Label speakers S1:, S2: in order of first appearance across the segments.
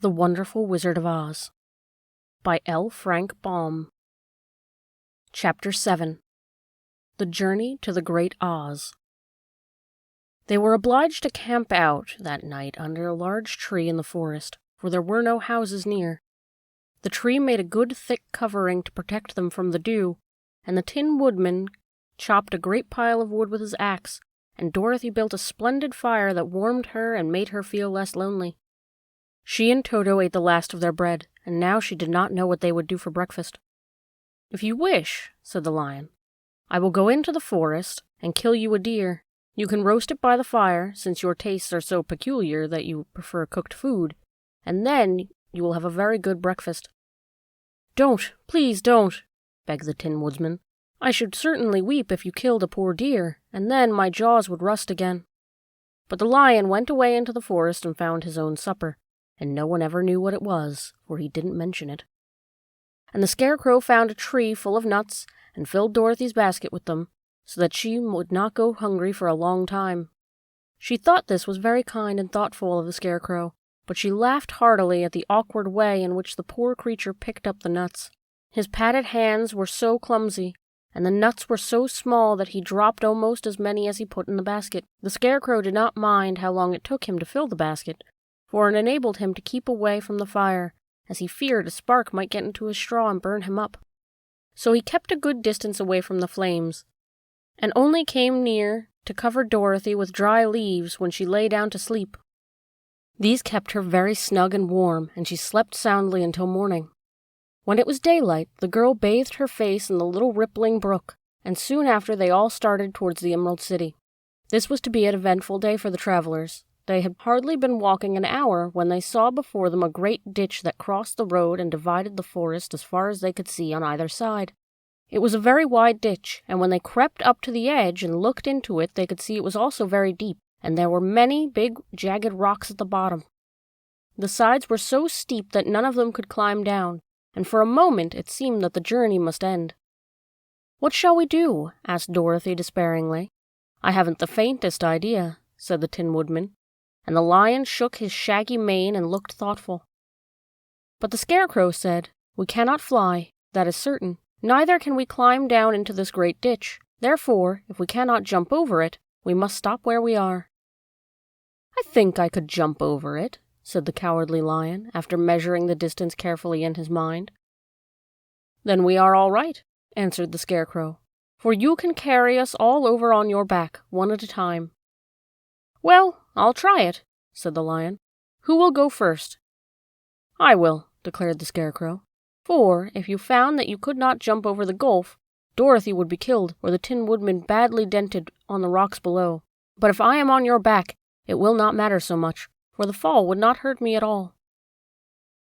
S1: The Wonderful Wizard of Oz by L. Frank Baum. Chapter 7. The Journey to the Great Oz. They were obliged to camp out that night under a large tree in the forest, for there were no houses near. The tree made a good thick covering to protect them from the dew, and the Tin Woodman chopped a great pile of wood with his axe, and Dorothy built a splendid fire that warmed her and made her feel less lonely. She and Toto ate the last of their bread, and now she did not know what they would do for breakfast. "If you wish," said the lion, "I will go into the forest and kill you a deer. You can roast it by the fire, since your tastes are so peculiar that you prefer cooked food, and then you will have a very good breakfast." "Don't, please don't," begged the Tin Woodman. "I should certainly weep if you killed a poor deer, and then my jaws would rust again." But the lion went away into the forest and found his own supper, and no one ever knew what it was, for he didn't mention it. And the Scarecrow found a tree full of nuts and filled Dorothy's basket with them, so that she would not go hungry for a long time. She thought this was very kind and thoughtful of the Scarecrow, but she laughed heartily at the awkward way in which the poor creature picked up the nuts. His padded hands were so clumsy, and the nuts were so small that he dropped almost as many as he put in the basket. The Scarecrow did not mind how long it took him to fill the basket, for it enabled him to keep away from the fire, as he feared a spark might get into his straw and burn him up. So he kept a good distance away from the flames, and only came near to cover Dorothy with dry leaves when she lay down to sleep. These kept her very snug and warm, and she slept soundly until morning. When it was daylight, the girl bathed her face in the little rippling brook, and soon after they all started towards the Emerald City. This was to be an eventful day for the travelers. They had hardly been walking an hour when they saw before them a great ditch that crossed the road and divided the forest as far as they could see on either side. It was a very wide ditch, and when they crept up to the edge and looked into it, they could see it was also very deep, and there were many big, jagged rocks at the bottom. The sides were so steep that none of them could climb down, and for a moment it seemed that the journey must end. "What shall we do?" asked Dorothy despairingly. "I haven't the faintest idea," said the Tin Woodman, and the lion shook his shaggy mane and looked thoughtful. But the Scarecrow said, "We cannot fly, that is certain. Neither can we climb down into this great ditch. Therefore, if we cannot jump over it, we must stop where we are." "I think I could jump over it," said the Cowardly Lion, after measuring the distance carefully in his mind. "Then we are all right," answered the Scarecrow, "for you can carry us all over on your back, one at a time." "Well, I'll try it," said the lion. "Who will go first?" "I will," declared the Scarecrow, "for if you found that you could not jump over the gulf, Dorothy would be killed or the Tin Woodman badly dented on the rocks below. But if I am on your back, it will not matter so much, for the fall would not hurt me at all."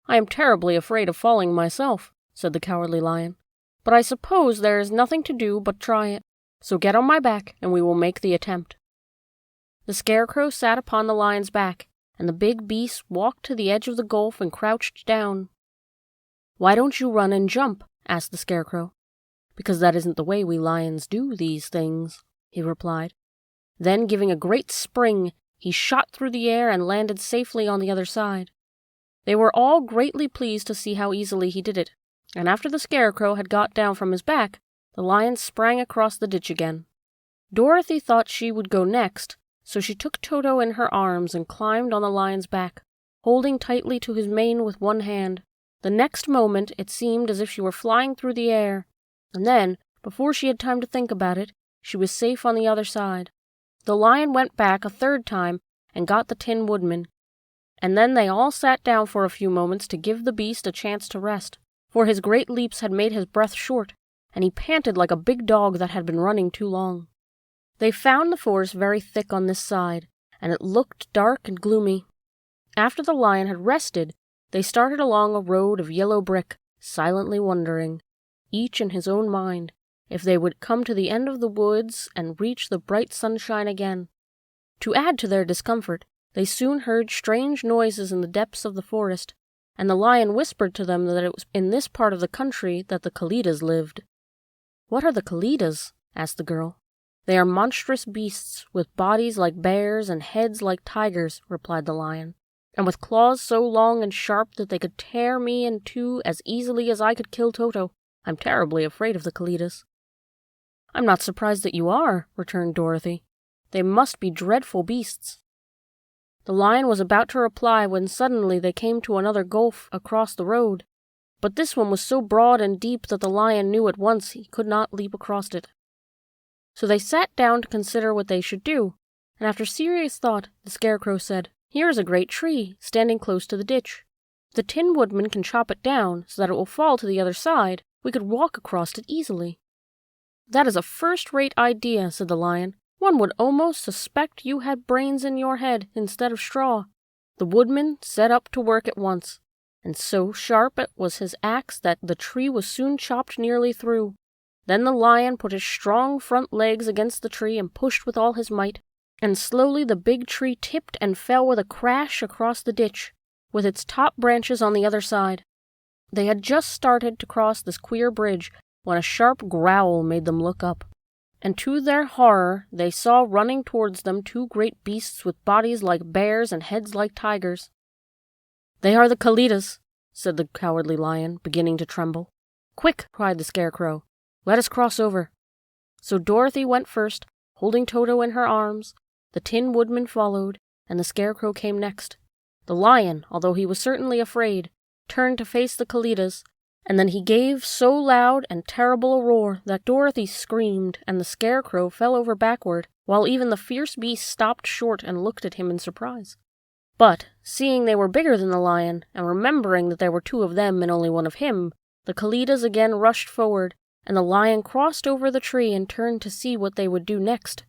S1: "I am terribly afraid of falling myself," said the Cowardly Lion, "but I suppose there is nothing to do but try it. So get on my back, and we will make the attempt." The Scarecrow sat upon the lion's back, and the big beast walked to the edge of the gulf and crouched down. "Why don't you run and jump?" asked the Scarecrow. "Because that isn't the way we lions do these things," he replied. Then, giving a great spring, he shot through the air and landed safely on the other side. They were all greatly pleased to see how easily he did it, and after the Scarecrow had got down from his back, the lion sprang across the ditch again. Dorothy thought she would go next, so she took Toto in her arms and climbed on the lion's back, holding tightly to his mane with one hand. The next moment it seemed as if she were flying through the air, and then, before she had time to think about it, she was safe on the other side. The lion went back a third time and got the Tin Woodman, and then they all sat down for a few moments to give the beast a chance to rest, for his great leaps had made his breath short, and he panted like a big dog that had been running too long. They found the forest very thick on this side, and it looked dark and gloomy. After the lion had rested, they started along a road of yellow brick, silently wondering, each in his own mind, if they would come to the end of the woods and reach the bright sunshine again. To add to their discomfort, they soon heard strange noises in the depths of the forest, and the lion whispered to them that it was in this part of the country that the Kalidas lived. "What are the Kalidas?" asked the girl. "They are monstrous beasts, with bodies like bears and heads like tigers," replied the lion. and with claws so long and sharp that they could tear me in two as easily as I could kill Toto. I'm terribly afraid of the Kalidas." "I'm not surprised that you are," returned Dorothy. "They must be dreadful beasts." The lion was about to reply when suddenly they came to another gulf across the road, but this one was so broad and deep that the lion knew at once he could not leap across it. So they sat down to consider what they should do, and after serious thought, the Scarecrow said, "Here is a great tree, standing close to the ditch. If the Tin Woodman can chop it down so that it will fall to the other side, we could walk across it easily." "That is a first-rate idea," said the lion. "One would almost suspect you had brains in your head instead of straw." The woodman set up to work at once, and so sharp was his axe that the tree was soon chopped nearly through. Then the lion put his strong front legs against the tree and pushed with all his might, and slowly the big tree tipped and fell with a crash across the ditch, with its top branches on the other side. They had just started to cross this queer bridge when a sharp growl made them look up, and to their horror they saw running towards them two great beasts with bodies like bears and heads like tigers. "They are the Kalidas," said the Cowardly Lion, beginning to tremble. "Quick!" cried the Scarecrow. "Let us cross over." So Dorothy went first, holding Toto in her arms. The Tin Woodman followed, and the Scarecrow came next. The lion, although he was certainly afraid, turned to face the Kalidas, and then he gave so loud and terrible a roar that Dorothy screamed and the Scarecrow fell over backward, while even the fierce beast stopped short and looked at him in surprise. But, seeing they were bigger than the lion, and remembering that there were two of them and only one of him, the Kalidas again rushed forward, and the lion crossed over the tree and turned to see what they would do next.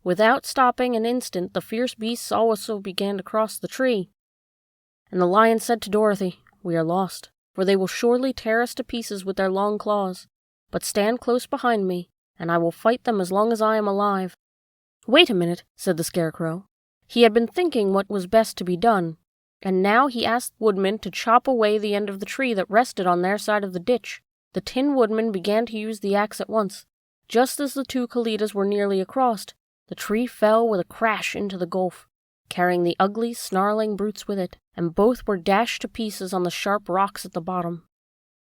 S1: Without stopping an instant, the fierce beasts also began to cross the tree. And the lion said to Dorothy, "We are lost, for they will surely tear us to pieces with their long claws. But stand close behind me, and I will fight them as long as I am alive." "Wait a minute," said the Scarecrow. He had been thinking what was best to be done, and now he asked the Woodman to chop away the end of the tree that rested on their side of the ditch. The Tin Woodman began to use the axe at once. Just as the two Kalidas were nearly across, the tree fell with a crash into the gulf, carrying the ugly, snarling brutes with it, and both were dashed to pieces on the sharp rocks at the bottom.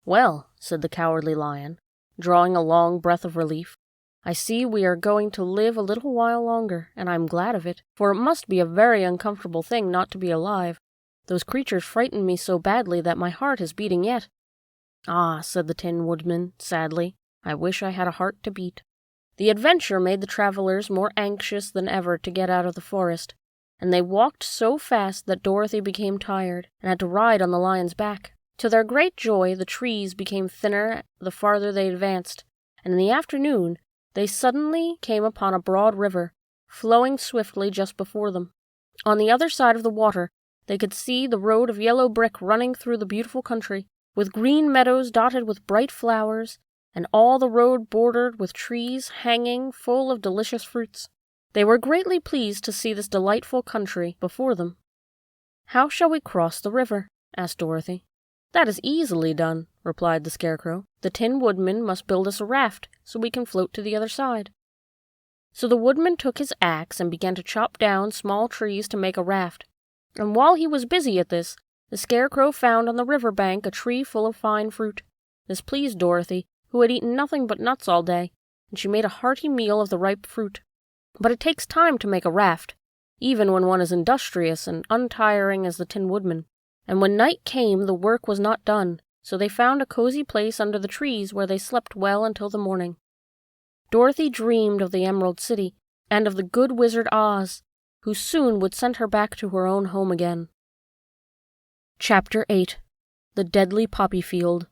S1: "Well," said the Cowardly Lion, drawing a long breath of relief, "I see we are going to live a little while longer, and I'm glad of it, for it must be a very uncomfortable thing not to be alive. Those creatures frightened me so badly that my heart is beating yet." "Ah," said the Tin Woodman sadly, "I wish I had a heart to beat." The adventure made the travelers more anxious than ever to get out of the forest, and they walked so fast that Dorothy became tired and had to ride on the lion's back. To their great joy, the trees became thinner the farther they advanced, and in the afternoon they suddenly came upon a broad river, flowing swiftly just before them. On the other side of the water, they could see the road of yellow brick running through the beautiful country, with green meadows dotted with bright flowers, and all the road bordered with trees hanging full of delicious fruits. They were greatly pleased to see this delightful country before them. "How shall we cross the river?" asked Dorothy. "That is easily done," replied the Scarecrow. "The Tin Woodman must build us a raft so we can float to the other side." So the Woodman took his axe and began to chop down small trees to make a raft, and while he was busy at this, the Scarecrow found on the river bank a tree full of fine fruit. This pleased Dorothy, who had eaten nothing but nuts all day, and she made a hearty meal of the ripe fruit. But it takes time to make a raft, even when one is industrious and untiring as the Tin Woodman. And when night came, the work was not done, so they found a cozy place under the trees where they slept well until the morning. Dorothy dreamed of the Emerald City, and of the good Wizard Oz, who soon would send her back to her own home again. Chapter 8. The Deadly Poppy Field.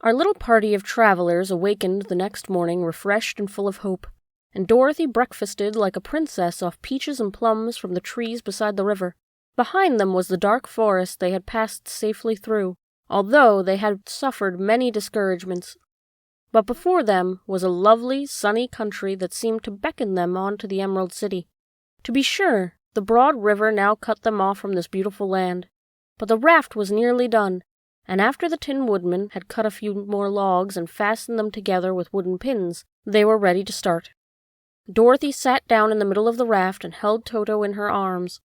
S1: Our little party of travelers awakened the next morning refreshed and full of hope, and Dorothy breakfasted like a princess off peaches and plums from the trees beside the river. Behind them was the dark forest they had passed safely through, although they had suffered many discouragements. But before them was a lovely, sunny country that seemed to beckon them on to the Emerald City. To be sure, the broad river now cut them off from this beautiful land, but the raft was nearly done, and after the Tin Woodman had cut a few more logs and fastened them together with wooden pins, they were ready to start. Dorothy sat down in the middle of the raft and held Toto in her arms.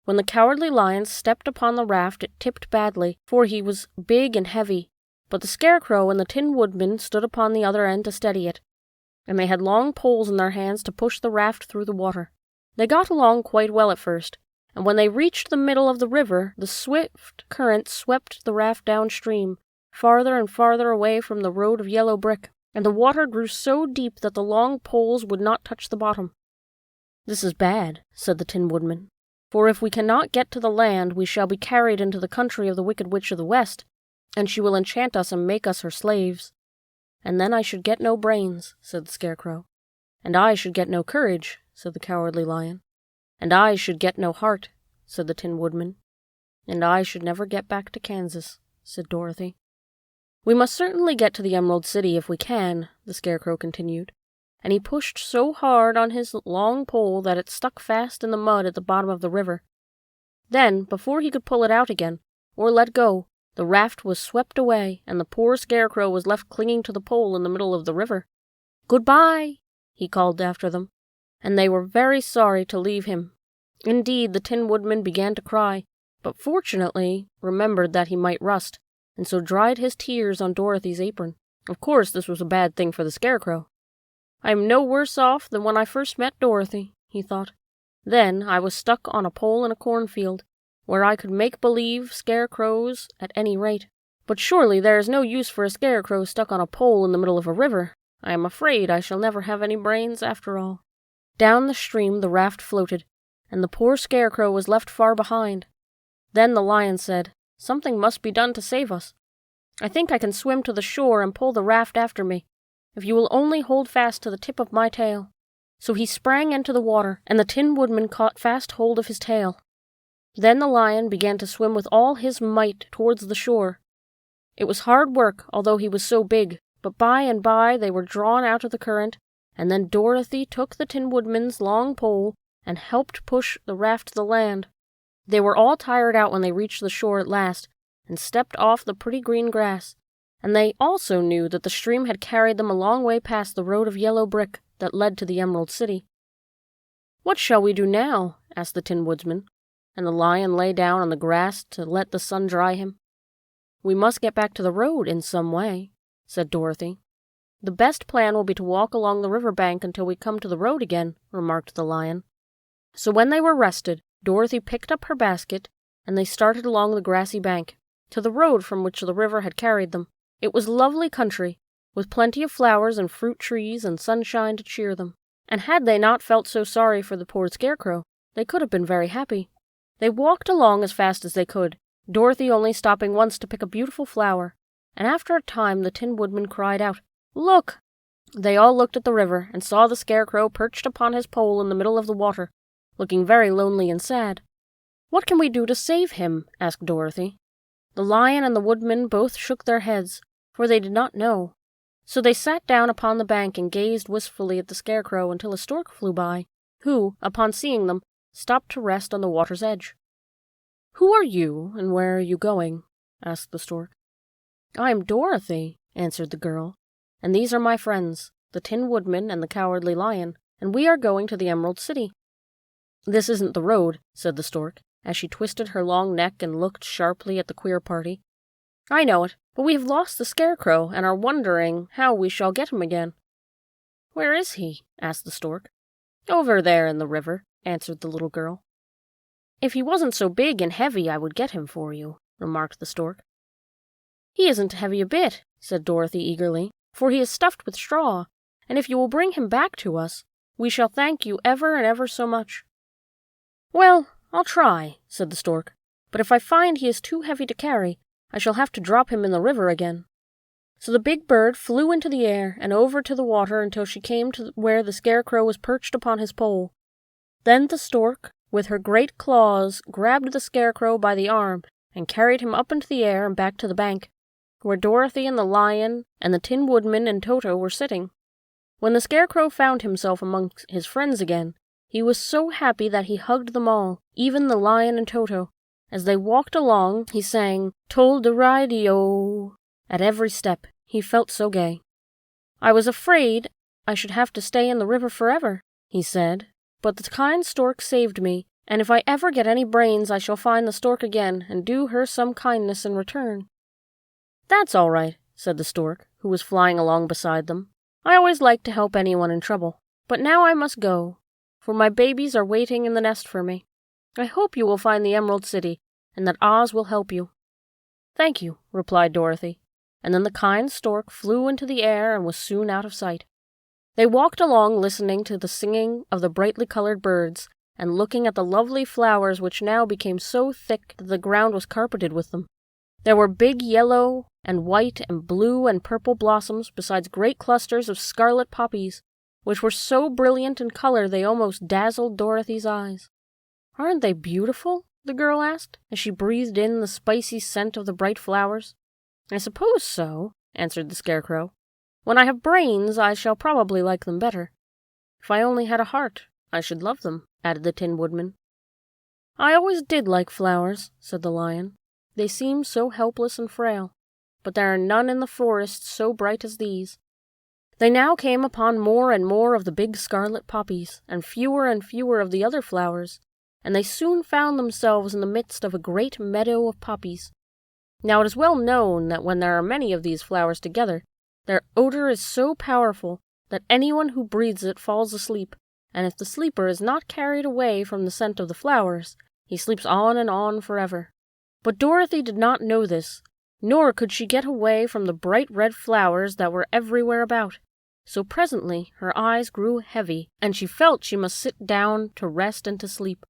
S1: When the Cowardly Lion stepped upon the raft, it tipped badly, for he was big and heavy, but the Scarecrow and the Tin Woodman stood upon the other end to steady it, and they had long poles in their hands to push the raft through the water. They got along quite well at first, and when they reached the middle of the river, the swift current swept the raft downstream, farther and farther away from the road of yellow brick, and the water grew so deep that the long poles would not touch the bottom. "This is bad," said the Tin Woodman, "for if we cannot get to the land, we shall be carried into the country of the Wicked Witch of the West, and she will enchant us and make us her slaves. And then I should get no brains," said the Scarecrow. "And I should get no courage," said the Cowardly Lion. "And I should get no heart," said the Tin Woodman. "And I should never get back to Kansas," said Dorothy. "We must certainly get to the Emerald City if we can," the Scarecrow continued, and he pushed so hard on his long pole that it stuck fast in the mud at the bottom of the river. Then, before he could pull it out again, or let go, the raft was swept away, and the poor Scarecrow was left clinging to the pole in the middle of the river. "Goodbye," he called after them, and they were very sorry to leave him. Indeed, the Tin Woodman began to cry, but fortunately remembered that he might rust, and so dried his tears on Dorothy's apron. Of course, this was a bad thing for the Scarecrow. "I am no worse off than when I first met Dorothy," he thought. "Then I was stuck on a pole in a cornfield, where I could make believe scarecrows at any rate. But surely there is no use for a scarecrow stuck on a pole in the middle of a river. I am afraid I shall never have any brains after all." Down the stream the raft floated, and the poor Scarecrow was left far behind. Then the Lion said, "Something must be done to save us. I think I can swim to the shore and pull the raft after me, if you will only hold fast to the tip of my tail." So he sprang into the water, and the Tin Woodman caught fast hold of his tail. Then the Lion began to swim with all his might towards the shore. It was hard work, although he was so big, but by and by they were drawn out of the current, and then Dorothy took the Tin Woodman's long pole and helped push the raft to the land. They were all tired out when they reached the shore at last, and stepped off the pretty green grass, and they also knew that the stream had carried them a long way past the road of yellow brick that led to the Emerald City. "What shall we do now?" asked the Tin Woodman, and the Lion lay down on the grass to let the sun dry him. "We must get back to the road in some way," said Dorothy. "The best plan will be to walk along the river bank until we come to the road again," remarked the Lion. So when they were rested, Dorothy picked up her basket, and they started along the grassy bank, to the road from which the river had carried them. It was lovely country, with plenty of flowers and fruit trees and sunshine to cheer them. And had they not felt so sorry for the poor Scarecrow, they could have been very happy. They walked along as fast as they could, Dorothy only stopping once to pick a beautiful flower, and after a time the Tin Woodman cried out, "Look!" They all looked at the river, and saw the Scarecrow perched upon his pole in the middle of the water, looking very lonely and sad. "What can we do to save him?" asked Dorothy. The Lion and the Woodman both shook their heads, for they did not know. So they sat down upon the bank and gazed wistfully at the Scarecrow until a stork flew by, who, upon seeing them, stopped to rest on the water's edge. "Who are you, and where are you going?" asked the stork. "I am Dorothy," answered the girl, "and these are my friends, the Tin Woodman and the Cowardly Lion, and we are going to the Emerald City." "This isn't the road," said the stork, as she twisted her long neck and looked sharply at the queer party. "I know it, but we have lost the Scarecrow and are wondering how we shall get him again." "Where is he?" asked the stork. "Over there in the river," answered the little girl. "If he wasn't so big and heavy, I would get him for you," remarked the stork. "He isn't heavy a bit," said Dorothy eagerly, "for he is stuffed with straw, and if you will bring him back to us, we shall thank you ever and ever so much." "Well, I'll try," said the stork, "but if I find he is too heavy to carry, I shall have to drop him in the river again." So the big bird flew into the air and over to the water until she came to where the Scarecrow was perched upon his pole. Then the stork, with her great claws, grabbed the Scarecrow by the arm and carried him up into the air and back to the bank, where Dorothy and the Lion and the Tin Woodman and Toto were sitting. When the Scarecrow found himself among his friends again, he was so happy that he hugged them all, even the Lion and Toto. As they walked along, he sang "Tol-de-ri-de-o" at every step. He felt so gay. "I was afraid I should have to stay in the river forever," he said, "but the kind stork saved me, And if I ever get any brains, I shall find the stork again, and do her some kindness in return." "That's all right," said the stork, who was flying along beside them. "I always like to help anyone in trouble. But now I must go, for my babies are waiting in the nest for me. I hope you will find the Emerald City, and that Oz will help you." "Thank you," replied Dorothy, and then the kind stork flew into the air and was soon out of sight. They walked along listening to the singing of the brightly colored birds, and looking at the lovely flowers which now became so thick that the ground was carpeted with them. There were big yellow and white and blue and purple blossoms, besides great clusters of scarlet poppies, which were so brilliant in color they almost dazzled Dorothy's eyes. "Aren't they beautiful?" the girl asked, as she breathed in the spicy scent of the bright flowers. "I suppose so," answered the Scarecrow. "When I have brains, I shall probably like them better. If I only had a heart, I should love them," added the Tin Woodman. "I always did like flowers," said the Lion. "They seem so helpless and frail, but there are none in the forest so bright as these." They now came upon more and more of the big scarlet poppies, and fewer of the other flowers, and they soon found themselves in the midst of a great meadow of poppies. Now it is well known that when there are many of these flowers together, their odor is so powerful that anyone who breathes it falls asleep, and if the sleeper is not carried away from the scent of the flowers, he sleeps on and on forever. But Dorothy did not know this, nor could she get away from the bright red flowers that were everywhere about. So presently her eyes grew heavy, and she felt she must sit down to rest and to sleep.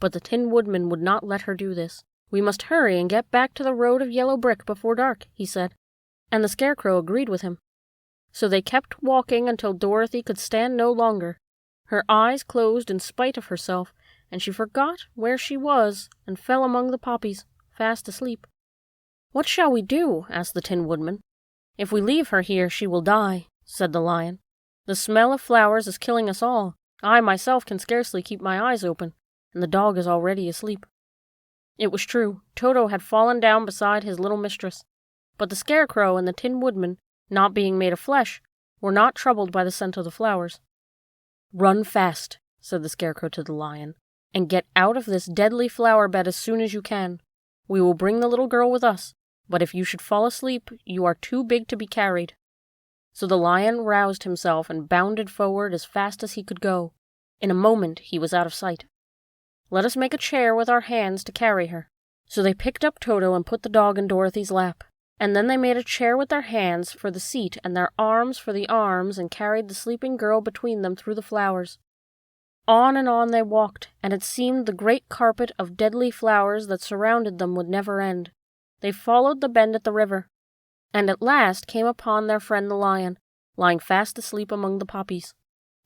S1: But the Tin Woodman would not let her do this. "We must hurry and get back to the road of yellow brick before dark," he said, and the Scarecrow agreed with him. So they kept walking until Dorothy could stand no longer. Her eyes closed in spite of herself, and she forgot where she was and fell among the poppies, fast asleep. "What shall we do?" asked the Tin Woodman. "If we leave her here, she will die," said the Lion. "The smell of flowers is killing us all. I myself can scarcely keep my eyes open, and the dog is already asleep." It was true. Toto had fallen down beside his little mistress, but the Scarecrow and the Tin Woodman, not being made of flesh, were not troubled by the scent of the flowers. "Run fast," said the Scarecrow to the Lion, "and get out of this deadly flower bed as soon as you can. We will bring the little girl with us, but if you should fall asleep, you are too big to be carried." So the Lion roused himself and bounded forward as fast as he could go. In a moment he was out of sight. "Let us make a chair with our hands to carry her." So they picked up Toto and put the dog in Dorothy's lap, and then they made a chair with their hands for the seat and their arms for the arms and carried the sleeping girl between them through the flowers. On and on they walked, and it seemed the great carpet of deadly flowers that surrounded them would never end. They followed the bend at the river, and at last came upon their friend the Lion, lying fast asleep among the poppies.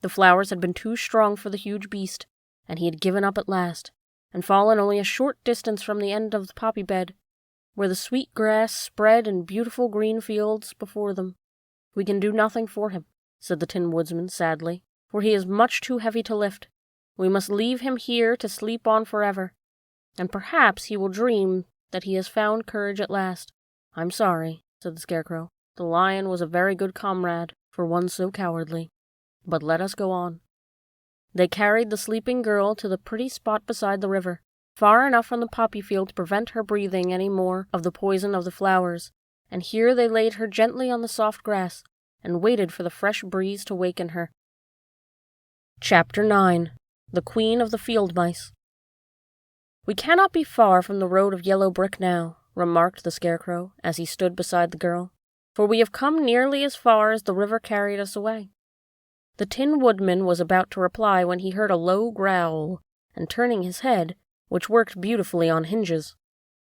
S1: The flowers had been too strong for the huge beast, and he had given up at last, and fallen only a short distance from the end of the poppy bed, where the sweet grass spread in beautiful green fields before them. "We can do nothing for him," said the Tin Woodman sadly, "for he is much too heavy to lift. We must leave him here to sleep on forever, and perhaps he will dream that he has found courage at last." "I'm sorry," said the Scarecrow. "The Lion was a very good comrade for one so cowardly. But let us go on." They carried the sleeping girl to the pretty spot beside the river, far enough from the poppy field to prevent her breathing any more of the poison of the flowers, and here they laid her gently on the soft grass, and waited for the fresh breeze to waken her. Chapter 9. The Queen of the Field Mice. "We cannot be far from the road of yellow brick now," remarked the Scarecrow, as he stood beside the girl, "for we have come nearly as far as the river carried us away." The Tin Woodman was about to reply when he heard a low growl, and turning his head, which worked beautifully on hinges,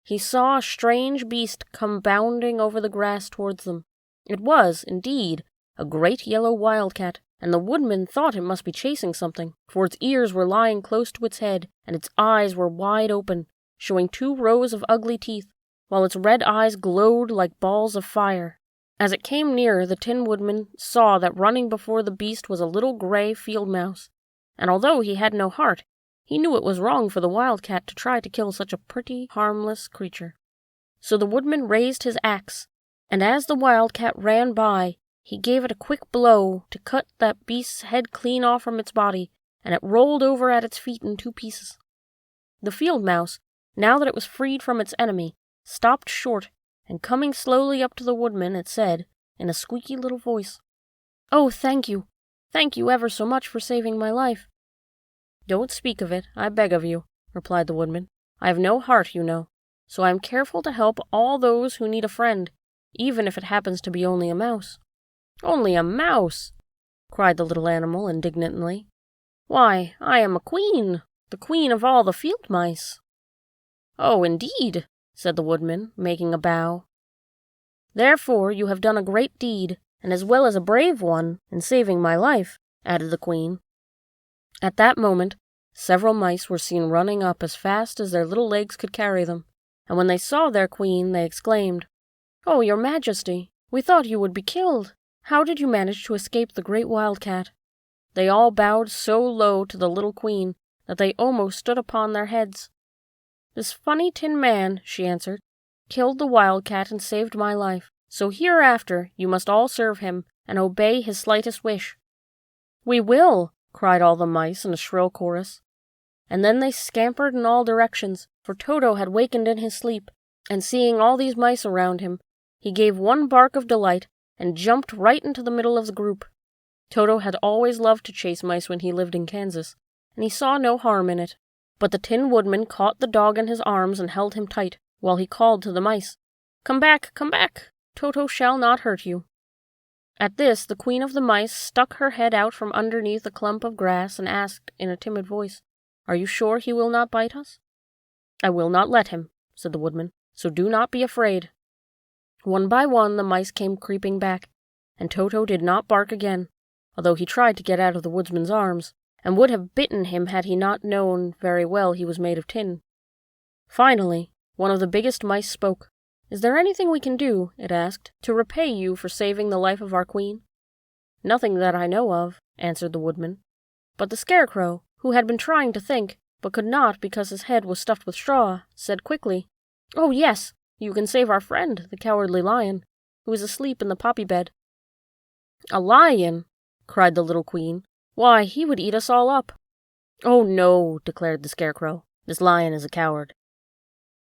S1: he saw a strange beast come bounding over the grass towards them. It was, indeed, a great yellow wildcat, and the Woodman thought it must be chasing something, for its ears were lying close to its head, and its eyes were wide open, showing 2 rows of ugly teeth, while its red eyes glowed like balls of fire. As it came nearer, the Tin Woodman saw that running before the beast was a little gray field mouse, and although he had no heart, he knew it was wrong for the wildcat to try to kill such a pretty, harmless creature. So the Woodman raised his axe, and as the wildcat ran by, he gave it a quick blow to cut that beast's head clean off from its body, and it rolled over at its feet in 2 pieces. The field mouse, now that it was freed from its enemy, stopped short, and coming slowly up to the woodman, it said, in a squeaky little voice, "Oh, thank you ever so much for saving my life." "Don't speak of it, I beg of you," replied the woodman. "I have no heart, you know, so I am careful to help all those who need a friend, even if it happens to be only a mouse." "Only a mouse!" cried the little animal indignantly. "Why, I am a queen, the queen of all the field mice." "Oh, indeed," said the woodman, making a bow. "Therefore you have done a great deed, and as well as a brave one, in saving my life," added the queen. At that moment, several mice were seen running up as fast as their little legs could carry them, and when they saw their queen, they exclaimed, "Oh, your majesty, we thought you would be killed. How did you manage to escape the great wildcat?" They all bowed so low to the little queen that they almost stood upon their heads. "This funny tin man," she answered, "killed the wildcat and saved my life, so hereafter you must all serve him and obey his slightest wish." "We will!" cried all the mice in a shrill chorus. And then they scampered in all directions, for Toto had wakened in his sleep, and seeing all these mice around him, he gave one bark of delight and jumped right into the middle of the group. Toto had always loved to chase mice when he lived in Kansas, and he saw no harm in it. But the Tin Woodman caught the dog in his arms and held him tight, while he called to the mice, come back, Toto shall not hurt you." At this, the queen of the mice stuck her head out from underneath a clump of grass and asked in a timid voice, "Are you sure he will not bite us?" "I will not let him," said the woodman, "so do not be afraid." One by one the mice came creeping back, and Toto did not bark again, although he tried to get out of the woodsman's arms, and would have bitten him had he not known very well he was made of tin. Finally, one of the biggest mice spoke. "Is there anything we can do," it asked, "to repay you for saving the life of our queen?" "Nothing that I know of," answered the woodman. But the Scarecrow, who had been trying to think, but could not because his head was stuffed with straw, said quickly, "Oh, yes, you can save our friend, the Cowardly Lion, who is asleep in the poppy bed." "A lion!" cried the little queen. "Why, he would eat us all up." "Oh, no," declared the Scarecrow. "This lion is a coward."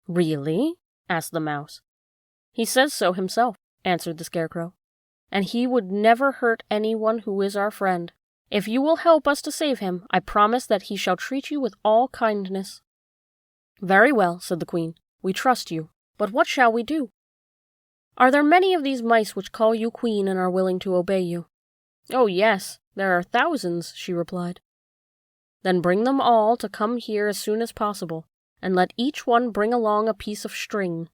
S1: "Really?" asked the mouse. "He says so himself," answered the Scarecrow. "And he would never hurt anyone who is our friend. If you will help us to save him, I promise that he shall treat you with all kindness." "Very well," said the queen. "We trust you. But what shall we do?" "Are there many of these mice which call you queen and are willing to obey you?" "Oh, yes, there are thousands," she replied. "Then bring them all to come here as soon as possible, and let each one bring along a piece of string."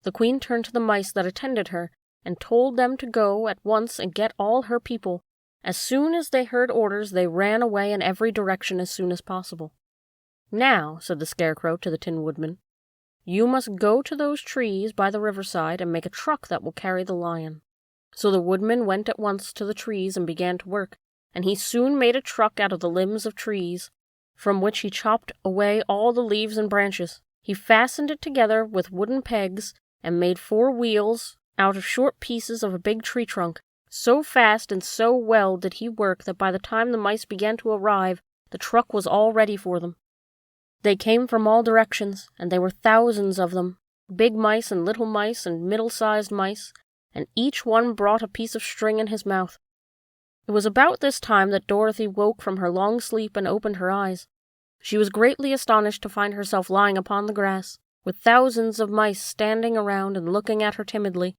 S1: The queen turned to the mice that attended her, and told them to go at once and get all her people. As soon as they heard orders, they ran away in every direction as soon as possible. "Now," said the Scarecrow to the Tin Woodman, "you must go to those trees by the riverside and make a truck that will carry the lion." So the woodman went at once to the trees and began to work, and he soon made a truck out of the limbs of trees, from which he chopped away all the leaves and branches. He fastened it together with wooden pegs and made 4 wheels out of short pieces of a big tree trunk. So fast and so well did he work that by the time the mice began to arrive, the truck was all ready for them. They came from all directions, and there were thousands of them, big mice and little mice and middle-sized mice, and each one brought a piece of string in his mouth. It was about this time that Dorothy woke from her long sleep and opened her eyes. She was greatly astonished to find herself lying upon the grass, with thousands of mice standing around and looking at her timidly.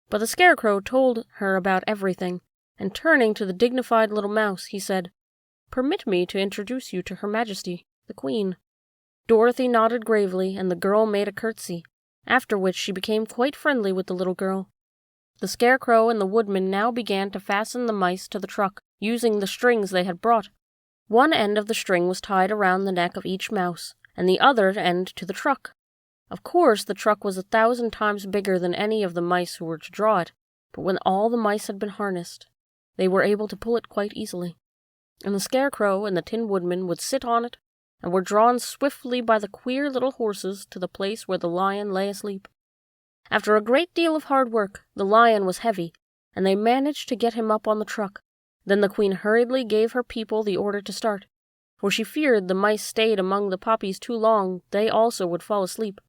S1: But the Scarecrow told her about everything, and turning to the dignified little mouse, he said, "Permit me to introduce you to Her Majesty, the Queen." Dorothy nodded gravely, and the girl made a curtsy, after which she became quite friendly with the little girl. The Scarecrow and the Woodman now began to fasten the mice to the truck, using the strings they had brought. One end of the string was tied around the neck of each mouse, and the other end to the truck. Of course, the truck was 1,000 times bigger than any of the mice who were to draw it, but when all the mice had been harnessed, they were able to pull it quite easily. And the Scarecrow and the Tin Woodman would sit on it, and were drawn swiftly by the queer little horses to the place where the lion lay asleep. After a great deal of hard work, the lion was heavy, and they managed to get him up on the truck. Then the Queen hurriedly gave her people the order to start. for she feared the mice stayed among the poppies too long, they also would fall asleep.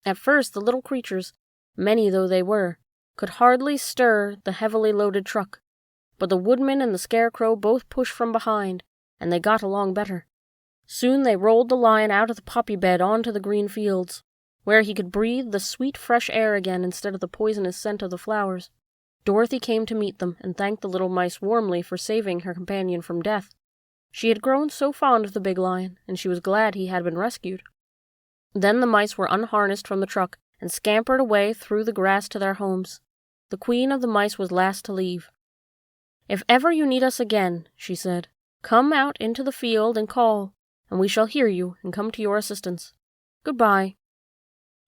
S1: At first the little creatures, many though they were, could hardly stir the heavily loaded truck, but the woodman and the scarecrow both pushed from behind, and they got along better. Soon they rolled the lion out of the poppy bed onto the green fields, where he could breathe the sweet fresh air again instead of the poisonous scent of the flowers. Dorothy came to meet them and thanked the little mice warmly for saving her companion from death. She had grown so fond of the big lion, and she was glad he had been rescued. Then the mice were unharnessed from the truck and scampered away through the grass to their homes. The queen of the mice was last to leave. "If ever you need us again," she said, "come out into the field and call, and we shall hear you and come to your assistance. Goodbye."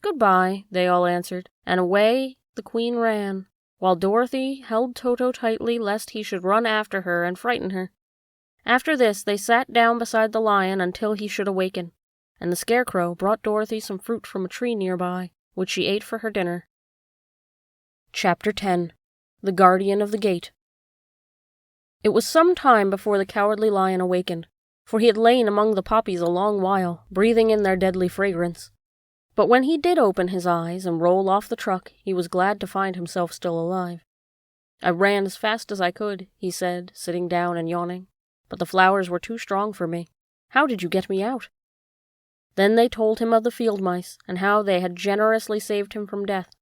S1: "Goodbye," they all answered, and away the queen ran, while Dorothy held Toto tightly lest he should run after her and frighten her. After this they sat down beside the lion until he should awaken, and the scarecrow brought Dorothy some fruit from a tree nearby, which she ate for her dinner. Chapter 10. The Guardian of the Gate. It was some time before the Cowardly Lion awakened, for he had lain among the poppies a long while, breathing in their deadly fragrance. But when he did open his eyes and roll off the truck, he was glad to find himself still alive. "I ran as fast as I could," he said, sitting down and yawning, "but the flowers were too strong for me. How did you get me out?" Then they told him of the field mice, and how they had generously saved him from death.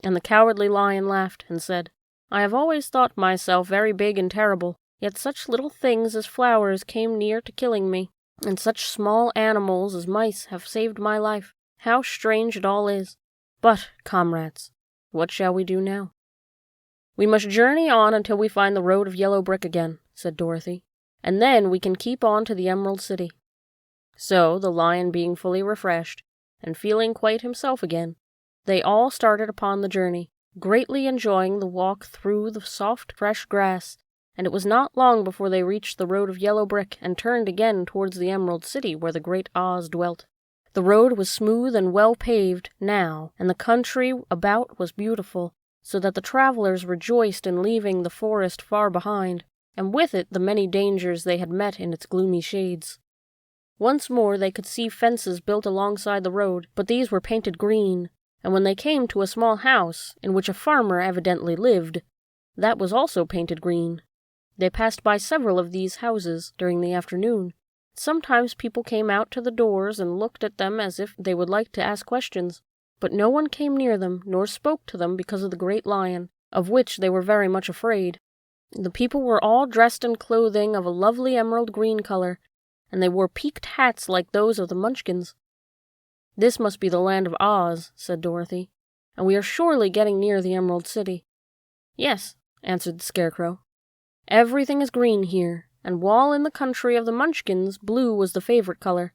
S1: And the Cowardly Lion laughed and said, "I have always thought myself very big and terrible, yet such little things as flowers came near to killing me, and such small animals as mice have saved my life. How strange it all is! But, comrades, what shall we do now?" "We must journey on until we find the road of yellow brick again," said Dorothy, "and then we can keep on to the Emerald City." So, the lion being fully refreshed, and feeling quite himself again, they all started upon the journey, greatly enjoying the walk through the soft, fresh grass, and it was not long before they reached the road of yellow brick and turned again towards the Emerald City where the great Oz dwelt. The road was smooth and well paved now, and the country about was beautiful, so that the travelers rejoiced in leaving the forest far behind, and with it the many dangers they had met in its gloomy shades. Once more they could see fences built alongside the road, but these were painted green, and when they came to a small house, in which a farmer evidently lived, that was also painted green. They passed by several of these houses during the afternoon. Sometimes people came out to the doors and looked at them as if they would like to ask questions, but no one came near them nor spoke to them because of the great lion, of which they were very much afraid. The people were all dressed in clothing of a lovely emerald green color, and they wore peaked hats like those of the Munchkins. "This must be the land of Oz," said Dorothy, "and we are surely getting near the Emerald City." "Yes," answered the Scarecrow. "Everything is green here, and while in the country of the Munchkins, blue was the favorite color.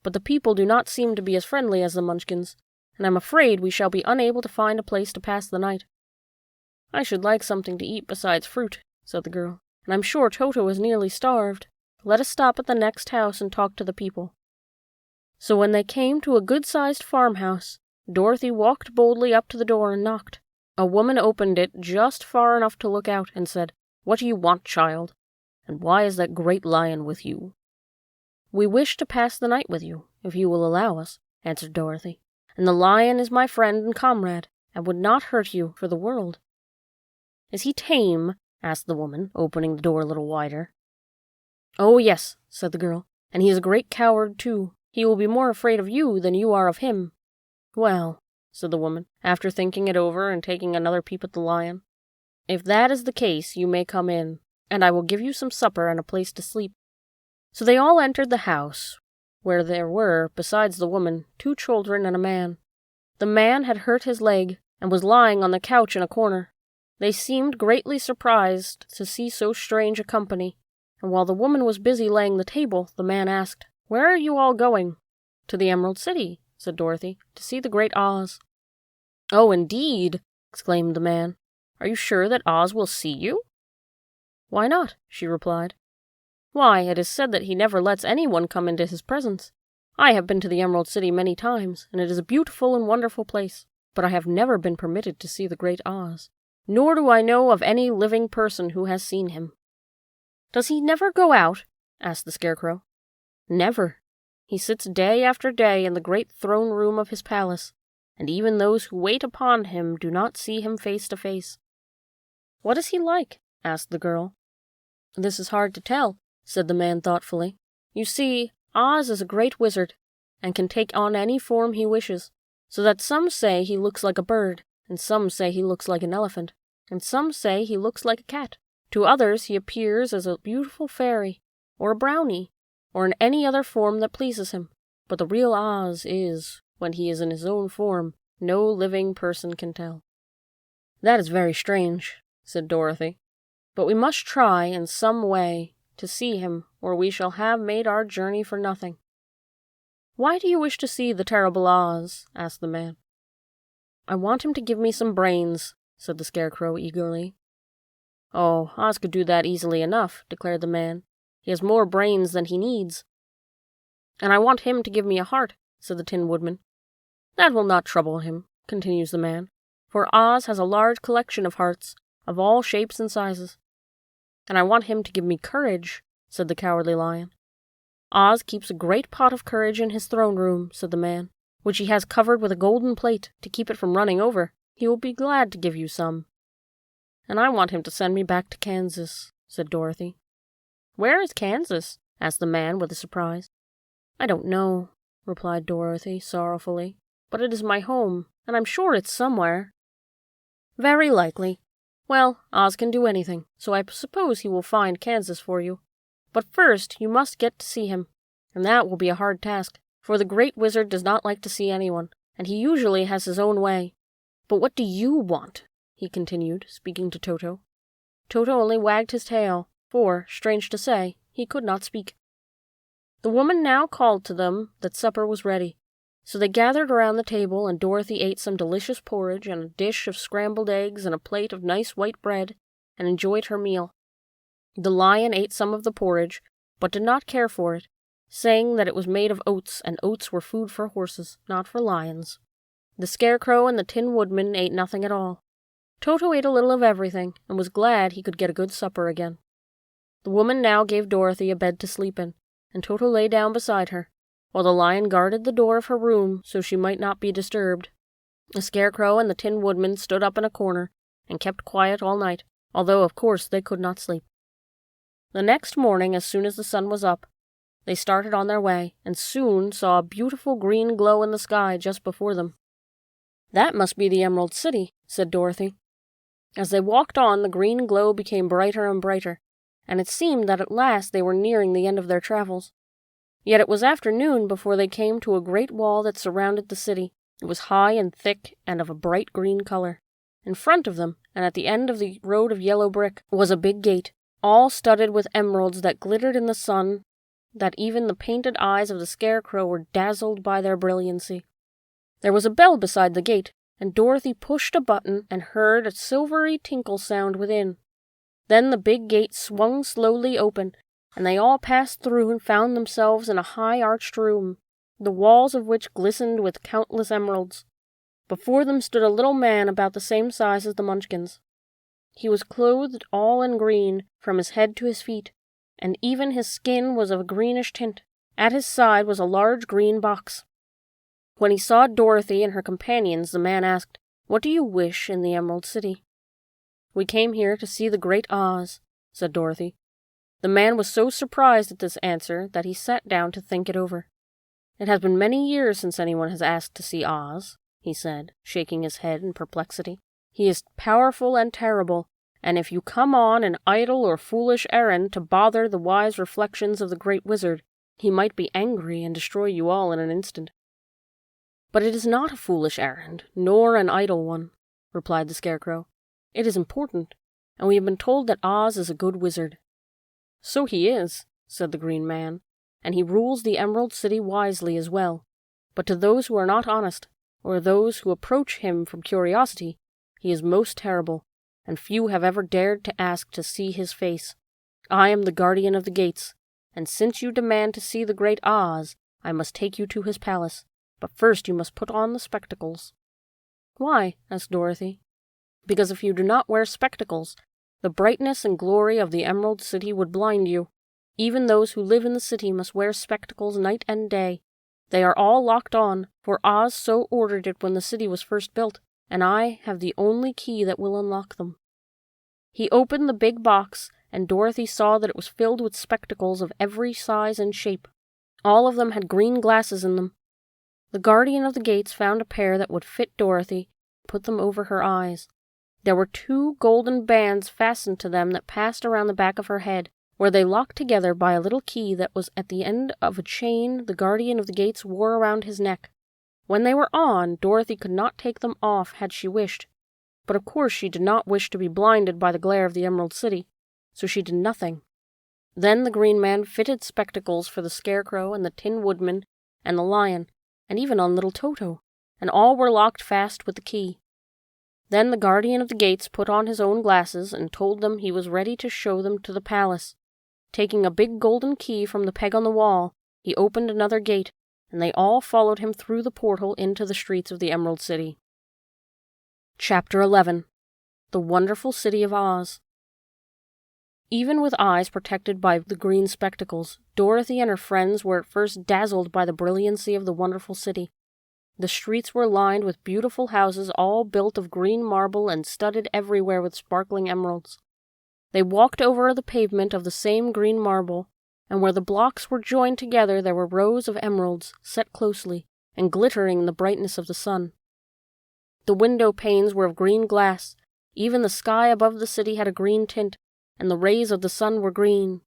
S1: But the people do not seem to be as friendly as the Munchkins, and I'm afraid we shall be unable to find a place to pass the night." "I should like something to eat besides fruit," said the girl, "and I'm sure Toto is nearly starved. Let us stop at the next house and talk to the people." So when they came to a good-sized farmhouse, Dorothy walked boldly up to the door and knocked. A woman opened it just far enough to look out and said, "What do you want, child? And why is that great lion with you?" "We wish to pass the night with you, if you will allow us," answered Dorothy. "And the lion is my friend and comrade, and would not hurt you for the world." "Is he tame?" asked the woman, opening the door a little wider. "Oh, yes," said the girl, "and he is a great coward, too. He will be more afraid of you than you are of him." "Well," said the woman, after thinking it over and taking another peep at the lion, "if that is the case, you may come in, and I will give you some supper and a place to sleep." So they all entered the house, where there were, besides the woman, 2 children and a man. The man had hurt his leg, and was lying on the couch in a corner. They seemed greatly surprised to see so strange a company, and while the woman was busy laying the table, the man asked, "Where are you all going?" "To the Emerald City," said Dorothy, "to see the great Oz." "Oh, indeed!" exclaimed the man. "Are you sure that Oz will see you?" "Why not?" she replied. "Why, it is said that he never lets anyone come into his presence. I have been to the Emerald City many times, and it is a beautiful and wonderful place, but I have never been permitted to see the great Oz. Nor do I know of any living person who has seen him." "Does he never go out?" asked the Scarecrow. Never. He sits day after day in the great throne room of his palace, and even those who wait upon him do not see him face to face." "What is he like?" asked the girl. "This is hard to tell," said the man thoughtfully. "You see, Oz is a great wizard, and can take on any form he wishes, so that some say he looks like a bird, and some say he looks like an elephant, and some say he looks like a cat. To others he appears as a beautiful fairy, or a brownie, or in any other form that pleases him. But the real Oz is, when he is in his own form, no living person can tell." "That is very strange," said Dorothy. "But we must try, in some way, to see him, or we shall have made our journey for nothing." "Why do you wish to see the terrible Oz?" asked the man. "I want him to give me some brains," said the Scarecrow eagerly. "Oh, Oz could do that easily enough," declared the man. "He has more brains than he needs." "And I want him to give me a heart," said the Tin Woodman. "That will not trouble him," continues the man, "for Oz has a large collection of hearts, of all shapes and sizes." "And I want him to give me courage," said the Cowardly Lion. "Oz keeps a great pot of courage in his throne room," said the man, "which he has covered with a golden plate to keep it from running over. He will be glad to give you some." "And I want him to send me back to Kansas," said Dorothy. "Where is Kansas?" asked the man with a surprise. "I don't know," replied Dorothy sorrowfully, "but it is my home, and I'm sure it's somewhere." "Very likely. Well, Oz can do anything, so I suppose he will find Kansas for you. But first you must get to see him, and that will be a hard task, for the Great Wizard does not like to see anyone, and he usually has his own way. But what do you want?" he continued, speaking to Toto. Toto only wagged his tail, for, strange to say, he could not speak. The woman now called to them that supper was ready, so they gathered around the table, and Dorothy ate some delicious porridge and a dish of scrambled eggs and a plate of nice white bread, and enjoyed her meal. The lion ate some of the porridge, but did not care for it, saying that it was made of oats, and oats were food for horses, not for lions. The Scarecrow and the Tin Woodman ate nothing at all. Toto ate a little of everything, and was glad he could get a good supper again. The woman now gave Dorothy a bed to sleep in, and Toto lay down beside her, while the lion guarded the door of her room so she might not be disturbed. The Scarecrow and the Tin Woodman stood up in a corner, and kept quiet all night, although of course they could not sleep. The next morning, as soon as the sun was up, they started on their way, and soon saw a beautiful green glow in the sky just before them. "That must be the Emerald City," said Dorothy. As they walked on, the green glow became brighter and brighter, and it seemed that at last they were nearing the end of their travels. Yet it was afternoon before they came to a great wall that surrounded the city. It was high and thick and of a bright green color. In front of them, and at the end of the road of yellow brick, was a big gate, all studded with emeralds that glittered in the sun, that even the painted eyes of the Scarecrow were dazzled by their brilliancy. There was a bell beside the gate, and Dorothy pushed a button and heard a silvery tinkle sound within. Then the big gate swung slowly open, and they all passed through and found themselves in a high arched room, the walls of which glistened with countless emeralds. Before them stood a little man about the same size as the Munchkins. He was clothed all in green, from his head to his feet, and even his skin was of a greenish tint. At his side was a large green box. When he saw Dorothy and her companions, the man asked, "What do you wish in the Emerald City?" "We came here to see the Great Oz," said Dorothy. The man was so surprised at this answer that he sat down to think it over. "It has been many years since anyone has asked to see Oz," he said, shaking his head in perplexity. "He is powerful and terrible, and if you come on an idle or foolish errand to bother the wise reflections of the Great Wizard, he might be angry and destroy you all in an instant." "But it is not a foolish errand, nor an idle one," replied the Scarecrow. "It is important, and we have been told that Oz is a good wizard." "So he is," said the Green Man, "and he rules the Emerald City wisely as well. But to those who are not honest, or those who approach him from curiosity, he is most terrible, and few have ever dared to ask to see his face. I am the guardian of the gates, and since you demand to see the Great Oz, I must take you to his palace. But first you must put on the spectacles." "Why?" asked Dorothy. "Because if you do not wear spectacles, the brightness and glory of the Emerald City would blind you. Even those who live in the city must wear spectacles night and day. They are all locked on, for Oz so ordered it when the city was first built, and I have the only key that will unlock them." He opened the big box, and Dorothy saw that it was filled with spectacles of every size and shape. All of them had green glasses in them. The guardian of the gates found a pair that would fit Dorothy, and put them over her eyes. There were 2 golden bands fastened to them that passed around the back of her head, where they locked together by a little key that was at the end of a chain the guardian of the gates wore around his neck. When they were on, Dorothy could not take them off had she wished, but of course she did not wish to be blinded by the glare of the Emerald City, so she did nothing. Then the Green Man fitted spectacles for the Scarecrow and the Tin Woodman and the Lion, and even on little Toto, and all were locked fast with the key. Then the guardian of the gates put on his own glasses and told them he was ready to show them to the palace. Taking a big golden key from the peg on the wall, he opened another gate, and they all followed him through the portal into the streets of the Emerald City. Chapter 11. The Wonderful City of Oz. Even with eyes protected by the green spectacles, Dorothy and her friends were at first dazzled by the brilliancy of the wonderful city. The streets were lined with beautiful houses all built of green marble and studded everywhere with sparkling emeralds. They walked over the pavement of the same green marble, and where the blocks were joined together there were rows of emeralds set closely and glittering in the brightness of the sun. The window panes were of green glass. Even the sky above the city had a green tint, and the rays of the sun were green.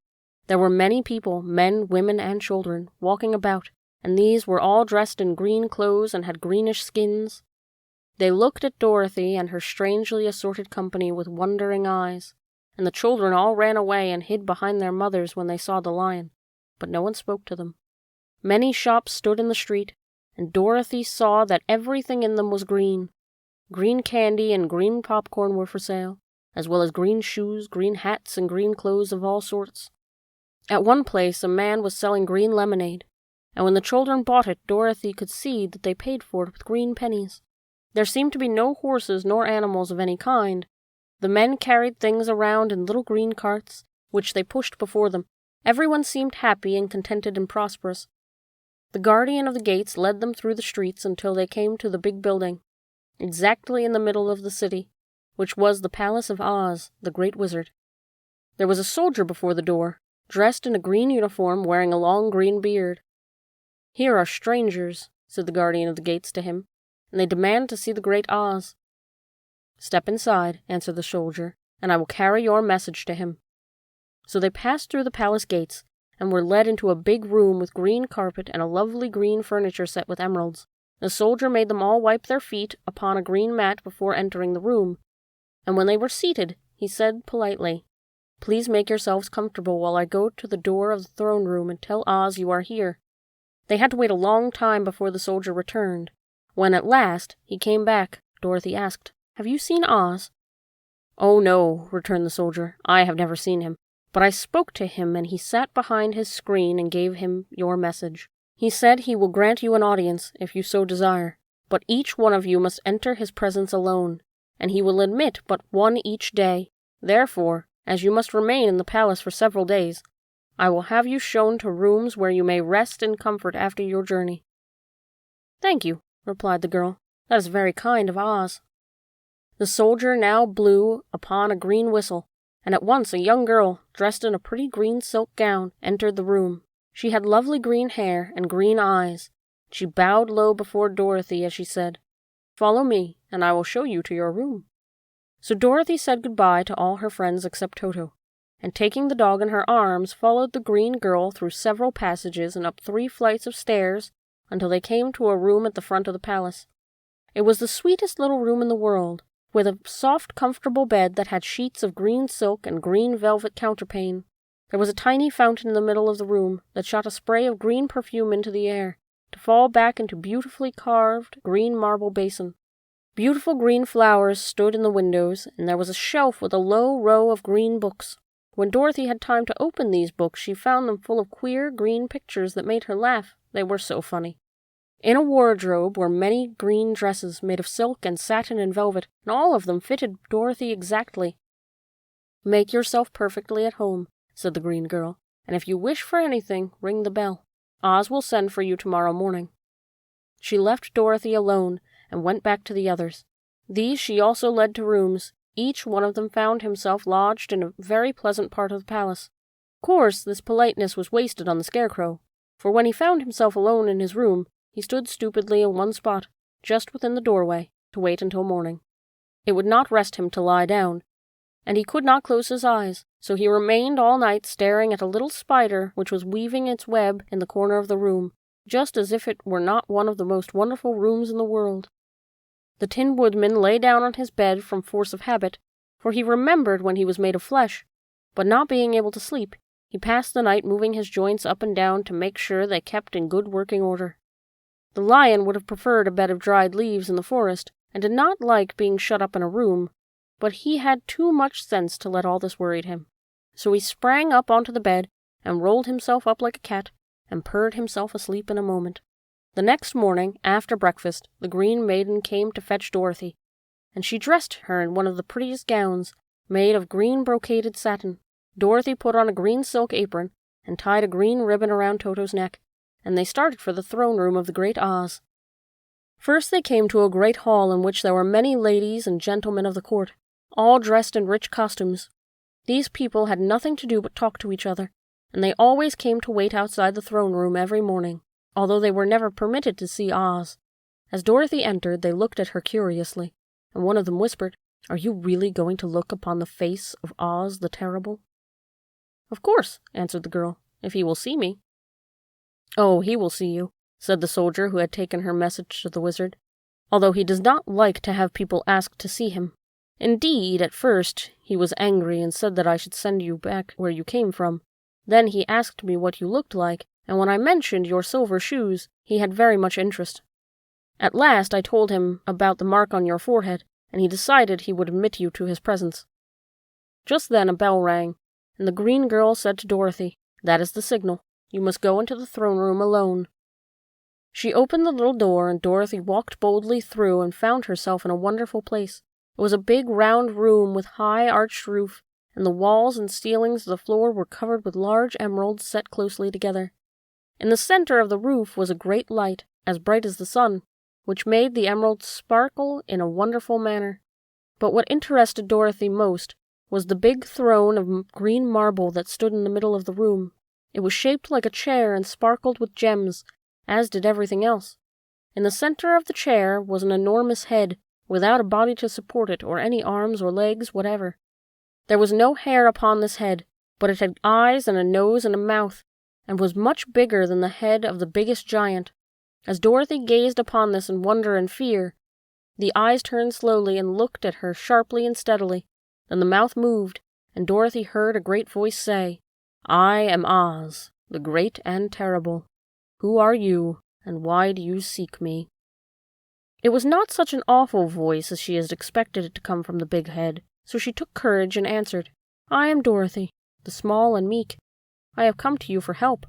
S1: There were many people, men, women, and children, walking about, and these were all dressed in green clothes and had greenish skins. They looked at Dorothy and her strangely assorted company with wondering eyes, and the children all ran away and hid behind their mothers when they saw the lion, but no one spoke to them. Many shops stood in the street, and Dorothy saw that everything in them was green. Green candy and green popcorn were for sale, as well as green shoes, green hats, and green clothes of all sorts. At one place a man was selling green lemonade, and when the children bought it, Dorothy could see that they paid for it with green pennies. There seemed to be no horses nor animals of any kind. The men carried things around in little green carts, which they pushed before them. Everyone seemed happy and contented and prosperous. The guardian of the gates led them through the streets until they came to the big building, exactly in the middle of the city, which was the Palace of Oz, the Great Wizard. There was a soldier before the door, dressed in a green uniform, wearing a long green beard. "Here are strangers," said the guardian of the gates to him, "and they demand to see the Great Oz." "Step inside," answered the soldier, "and I will carry your message to him." So they passed through the palace gates, and were led into a big room with green carpet and a lovely green furniture set with emeralds. The soldier made them all wipe their feet upon a green mat before entering the room, and when they were seated, he said politely, "Please make yourselves comfortable while I go to the door of the throne room and tell Oz you are here." They had to wait a long time before the soldier returned. When at last he came back, Dorothy asked, "Have you seen Oz?" "Oh, no," returned the soldier. "I have never seen him. But I spoke to him, and he sat behind his screen and gave him your message. He said he will grant you an audience, if you so desire, but each one of you must enter his presence alone, and he will admit but one each day. Therefore, as you must remain in the palace for several days, I will have you shown to rooms where you may rest in comfort after your journey." "Thank you," replied the girl. "That is very kind of Oz." The soldier now blew upon a green whistle, and at once a young girl, dressed in a pretty green silk gown, entered the room. She had lovely green hair and green eyes. She bowed low before Dorothy as she said, "Follow me, and I will show you to your room." So Dorothy said goodbye to all her friends except Toto, and taking the dog in her arms, followed the green girl through several passages and up 3 flights of stairs until they came to a room at the front of the palace. It was the sweetest little room in the world, with a soft, comfortable bed that had sheets of green silk and green velvet counterpane. There was a tiny fountain in the middle of the room that shot a spray of green perfume into the air, to fall back into beautifully carved green marble basin. Beautiful green flowers stood in the windows, and there was a shelf with a low row of green books. When Dorothy had time to open these books, she found them full of queer green pictures that made her laugh. They were so funny. In a wardrobe were many green dresses made of silk and satin and velvet, and all of them fitted Dorothy exactly. "Make yourself perfectly at home," said the green girl, and if you wish for anything, ring the bell. Oz will send for you tomorrow morning." She left Dorothy alone and went back to the others. These she also led to rooms. Each one of them found himself lodged in a very pleasant part of the palace. Of course, this politeness was wasted on the Scarecrow, for when he found himself alone in his room, he stood stupidly in one spot, just within the doorway, to wait until morning. It would not rest him to lie down, and he could not close his eyes, so he remained all night staring at a little spider which was weaving its web in the corner of the room, just as if it were not one of the most wonderful rooms in the world. The Tin Woodman lay down on his bed from force of habit, for he remembered when he was made of flesh, but not being able to sleep, he passed the night moving his joints up and down to make sure they kept in good working order. The Lion would have preferred a bed of dried leaves in the forest, and did not like being shut up in a room, but he had too much sense to let all this worry him. So he sprang up onto the bed, and rolled himself up like a cat, and purred himself asleep in a moment. The next morning, after breakfast, the Green Maiden came to fetch Dorothy, and she dressed her in one of the prettiest gowns, made of green brocaded satin. Dorothy put on a green silk apron, and tied a green ribbon around Toto's neck, and they started for the throne room of the Great Oz. First they came to a great hall in which there were many ladies and gentlemen of the court, all dressed in rich costumes. These people had nothing to do but talk to each other, and they always came to wait outside the throne room every morning, although they were never permitted to see Oz. As Dorothy entered, they looked at her curiously, and one of them whispered, "Are you really going to look upon the face of Oz the Terrible?" "Of course," answered the girl, "if he will see me." "Oh, he will see you," said the soldier who had taken her message to the wizard, "although he does not like to have people ask to see him. Indeed, at first he was angry and said that I should send you back where you came from. Then he asked me what you looked like, and when I mentioned your silver shoes, he had very much interest. At last I told him about the mark on your forehead, and he decided he would admit you to his presence." Just then a bell rang, and the green girl said to Dorothy, "That is the signal. You must go into the throne room alone." She opened the little door, and Dorothy walked boldly through and found herself in a wonderful place. It was a big round room with high arched roof, and the walls and ceilings of the floor were covered with large emeralds set closely together. In the center of the roof was a great light, as bright as the sun, which made the emeralds sparkle in a wonderful manner. But what interested Dorothy most was the big throne of green marble that stood in the middle of the room. It was shaped like a chair and sparkled with gems, as did everything else. In the center of the chair was an enormous head, without a body to support it or any arms or legs whatever. There was no hair upon this head, but it had eyes and a nose and a mouth, and was much bigger than the head of the biggest giant. As Dorothy gazed upon this in wonder and fear, the eyes turned slowly and looked at her sharply and steadily. Then the mouth moved, and Dorothy heard a great voice say, "I am Oz, the Great and Terrible. Who are you, and why do you seek me?" It was not such an awful voice as she had expected it to come from the big head, so she took courage and answered, "I am Dorothy, the small and meek. I have come to you for help."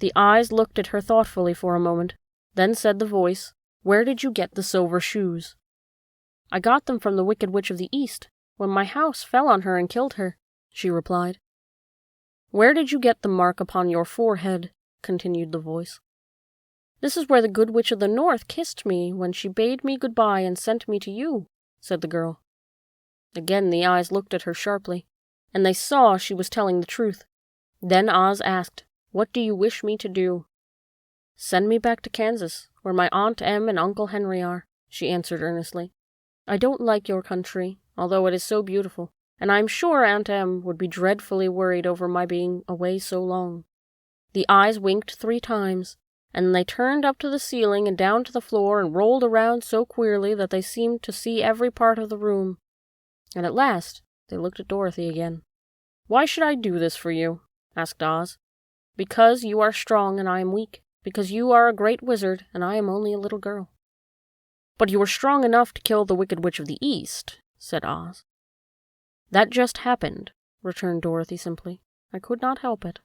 S1: The eyes looked at her thoughtfully for a moment. Then said the voice, "Where did you get the silver shoes?" "I got them from the Wicked Witch of the East, when my house fell on her and killed her," she replied. "Where did you get the mark upon your forehead?" continued the voice. "This is where the Good Witch of the North kissed me when she bade me goodbye and sent me to you," said the girl. Again the eyes looked at her sharply, and they saw she was telling the truth. Then Oz asked, "What do you wish me to do?" "Send me back to Kansas, where my Aunt Em and Uncle Henry are," she answered earnestly. "I don't like your country, although it is so beautiful, and I am sure Aunt Em would be dreadfully worried over my being away so long." The eyes winked 3 times, and they turned up to the ceiling and down to the floor and rolled around so queerly that they seemed to see every part of the room. And at last they looked at Dorothy again. "Why should I do this for you?" asked Oz. "Because you are strong and I am weak. Because you are a great wizard and I am only a little girl." "But you were strong enough to kill the Wicked Witch of the East," said Oz. "That just happened," returned Dorothy simply. "I could not help it."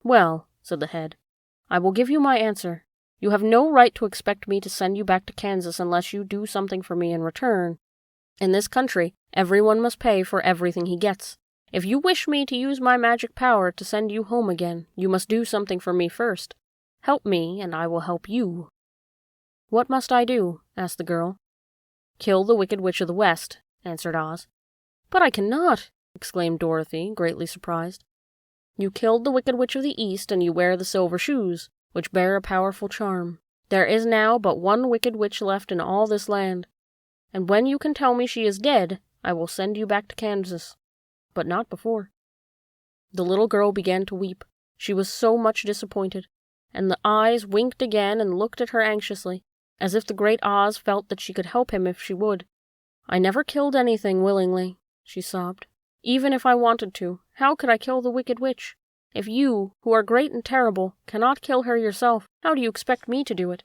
S1: "Well," said the head, "I will give you my answer. You have no right to expect me to send you back to Kansas unless you do something for me in return. In this country, everyone must pay for everything he gets. If you wish me to use my magic power to send you home again, you must do something for me first. Help me, and I will help you." "What must I do?" asked the girl. "Kill the Wicked Witch of the West," answered Oz. "But I cannot!" exclaimed Dorothy, greatly surprised. "You killed the Wicked Witch of the East, and you wear the silver shoes, which bear a powerful charm. There is now but one Wicked Witch left in all this land, and when you can tell me she is dead, I will send you back to Kansas. But not before." The little girl began to weep. She was so much disappointed, and the eyes winked again and looked at her anxiously, as if the great Oz felt that she could help him if she would. "I never killed anything willingly," she sobbed. "Even if I wanted to, how could I kill the Wicked Witch? If you, who are great and terrible, cannot kill her yourself, how do you expect me to do it?"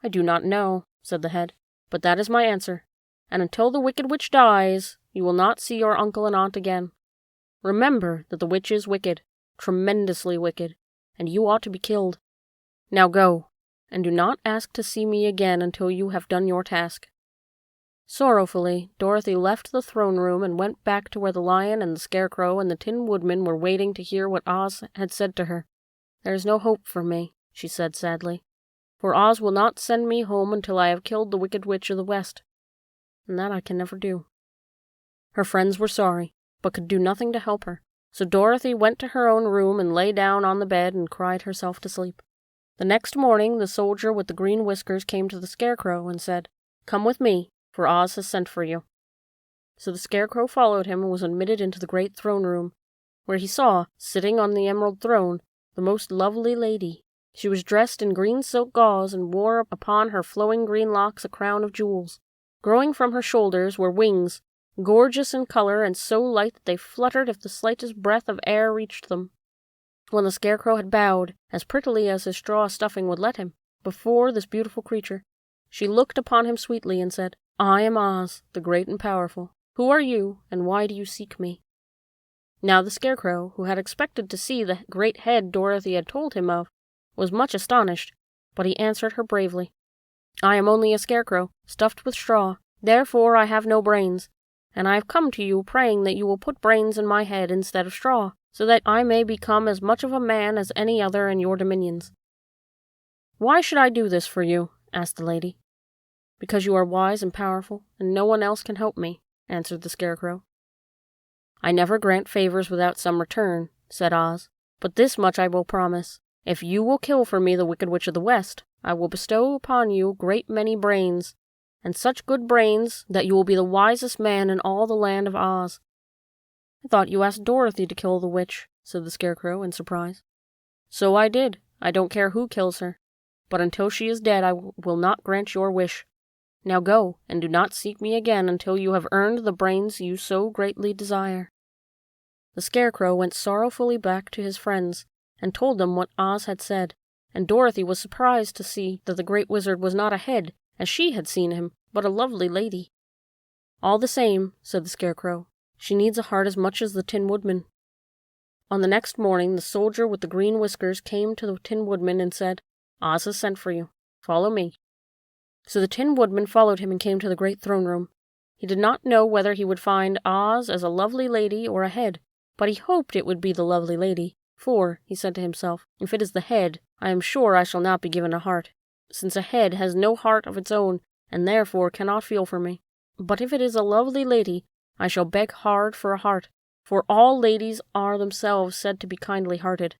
S1: "I do not know," said the head, "but that is my answer. And until the Wicked Witch dies, you will not see your uncle and aunt again. Remember that the witch is wicked, tremendously wicked, and you ought to be killed. Now go, and do not ask to see me again until you have done your task." Sorrowfully, Dorothy left the throne room and went back to where the Lion and the Scarecrow and the Tin Woodman were waiting to hear what Oz had said to her. "There is no hope for me," she said sadly, "for Oz will not send me home until I have killed the Wicked Witch of the West, and that I can never do." Her friends were sorry, but could do nothing to help her, so Dorothy went to her own room and lay down on the bed and cried herself to sleep. The next morning, the soldier with the green whiskers came to the Scarecrow and said, "Come with me, for Oz has sent for you." So the Scarecrow followed him and was admitted into the great throne room, where he saw, sitting on the emerald throne, the most lovely lady. She was dressed in green silk gauze and wore upon her flowing green locks a crown of jewels. Growing from her shoulders were wings, gorgeous in color and so light that they fluttered if the slightest breath of air reached them. When the Scarecrow had bowed, as prettily as his straw stuffing would let him, before this beautiful creature, she looked upon him sweetly and said, "I am Oz, the great and powerful. Who are you, and why do you seek me?" Now the Scarecrow, who had expected to see the great head Dorothy had told him of, was much astonished, but he answered her bravely, "I am only a Scarecrow, stuffed with straw. Therefore I have no brains, and I have come to you praying that you will put brains in my head instead of straw, so that I may become as much of a man as any other in your dominions." "Why should I do this for you?" asked the lady. "Because you are wise and powerful, and no one else can help me," answered the Scarecrow. "I never grant favors without some return," said Oz, "but this much I will promise. If you will kill for me the Wicked Witch of the West, I will bestow upon you a great many brains, and such good brains that you will be the wisest man in all the land of Oz." "I thought you asked Dorothy to kill the witch," said the Scarecrow in surprise. "So I did. I don't care who kills her. But until she is dead, I will not grant your wish. Now go, and do not seek me again until you have earned the brains you so greatly desire." The Scarecrow went sorrowfully back to his friends, and told them what Oz had said, and Dorothy was surprised to see that the Great Wizard was not a head, as she had seen him, but a lovely lady. "All the same," said the Scarecrow, "she needs a heart as much as the Tin Woodman." On the next morning, the soldier with the green whiskers came to the Tin Woodman and said, "Oz has sent for you. Follow me." So the Tin Woodman followed him and came to the great throne room. He did not know whether he would find Oz as a lovely lady or a head, but he hoped it would be the lovely lady, for, he said to himself, if it is the head, I am sure I shall not be given a heart, since a head has no heart of its own, and therefore cannot feel for me. But if it is a lovely lady, I shall beg hard for a heart, for all ladies are themselves said to be kindly-hearted.